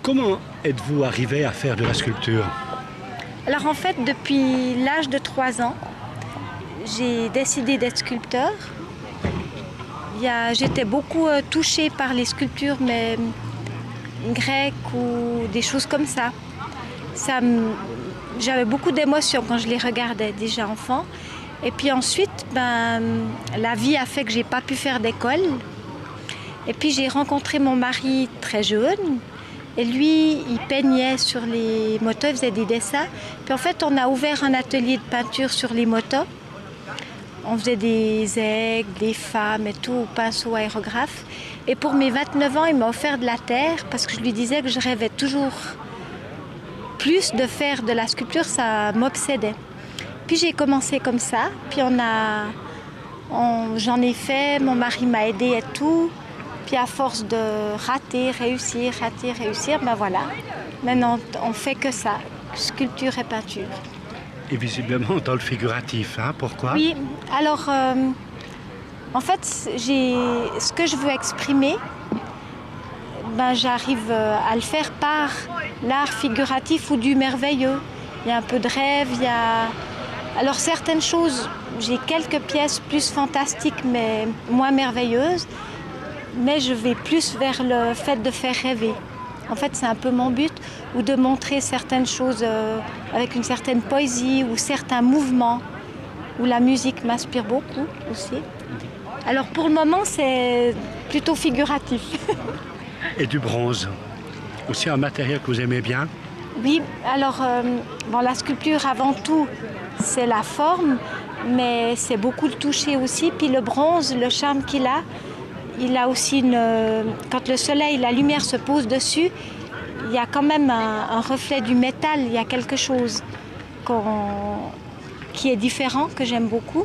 Comment êtes-vous arrivé à faire de la sculpture? Alors en fait, depuis l'âge de 3 ans, j'ai décidé d'être sculpteur. J'étais beaucoup touchée par les sculptures mais grecques ou des choses comme ça. J'avais beaucoup d'émotions quand je les regardais déjà enfant. Et puis ensuite, la vie a fait que j'ai pas pu faire d'école. Et puis j'ai rencontré mon mari très jeune. Et lui, il peignait sur les motos, il faisait des dessins. Puis en fait, on a ouvert un atelier de peinture sur les motos. On faisait des aigles, des femmes et tout, au pinceau aérographe. Et pour mes 29 ans, il m'a offert de la terre parce que je lui disais que je rêvais toujours plus de faire de la sculpture, ça m'obsédait. Puis j'ai commencé comme ça, puis j'en ai fait, mon mari m'a aidé et tout. Puis à force de rater, réussir, ben voilà. Maintenant, on fait que ça, sculpture et peinture. Et visiblement dans le figuratif, hein? Pourquoi? Oui, alors en fait, ce que je veux exprimer, j'arrive à le faire par l'art figuratif ou du merveilleux. Il y a un peu de rêve, Alors certaines choses, j'ai quelques pièces plus fantastiques mais moins merveilleuses, mais je vais plus vers le fait de faire rêver. En fait, c'est un peu mon but, ou de montrer certaines choses avec une certaine poésie ou certains mouvements, où la musique m'inspire beaucoup aussi. Alors pour le moment, c'est plutôt figuratif. Et du bronze? Aussi un matériel que vous aimez bien? Oui, alors la sculpture avant tout, c'est la forme, mais c'est beaucoup le toucher aussi. Puis le bronze, le charme qu'il a, il a aussi quand le soleil, la lumière se pose dessus, il y a quand même un reflet du métal, il y a quelque chose qui est différent, que j'aime beaucoup.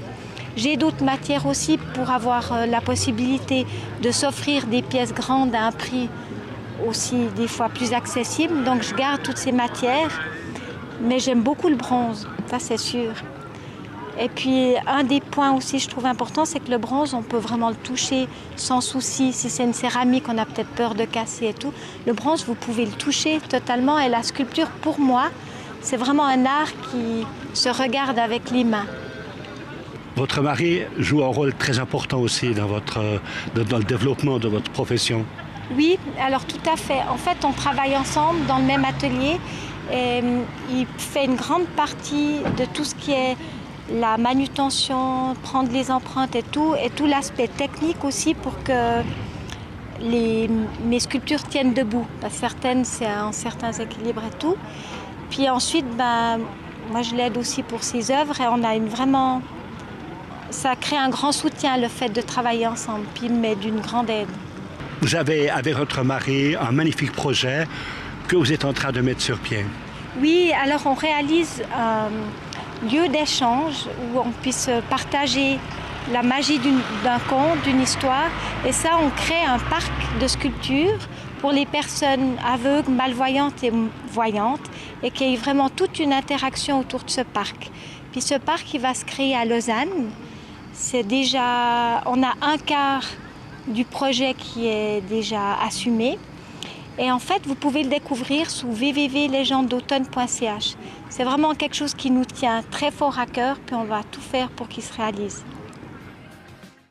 J'ai d'autres matières aussi pour avoir la possibilité de s'offrir des pièces grandes à un prix aussi des fois plus accessible. Donc je garde toutes ces matières, mais j'aime beaucoup le bronze, ça c'est sûr. Et puis un des points aussi je trouve important, c'est que le bronze, on peut vraiment le toucher sans souci. Si c'est une céramique, on a peut-être peur de casser et tout. Le bronze, vous pouvez le toucher totalement. Et la sculpture, pour moi, c'est vraiment un art qui se regarde avec les mains. Votre mari joue un rôle très important aussi dans le développement de votre profession. Oui, alors tout à fait. En fait, on travaille ensemble dans le même atelier. Et il fait une grande partie de tout ce qui est la manutention, prendre les empreintes et tout l'aspect technique aussi pour que mes sculptures tiennent debout. Parce que certaines, c'est un certain équilibre et tout. Puis ensuite, moi je l'aide aussi pour ses œuvres et on a ça crée un grand soutien le fait de travailler ensemble, puis il me met d'une grande aide. Vous avez avec votre mari un magnifique projet que vous êtes en train de mettre sur pied. Oui, alors on réalise un lieu d'échange où on puisse partager la magie d'un conte, d'une histoire. Et ça, on crée un parc de sculptures pour les personnes aveugles, malvoyantes et voyantes, et qu'il y ait vraiment toute une interaction autour de ce parc. Puis ce parc, il va se créer à Lausanne. On a un quart du projet qui est déjà assumé. Et en fait, vous pouvez le découvrir sous www.legendedautomne.ch. C'est vraiment quelque chose qui nous tient très fort à cœur, puis on va tout faire pour qu'il se réalise.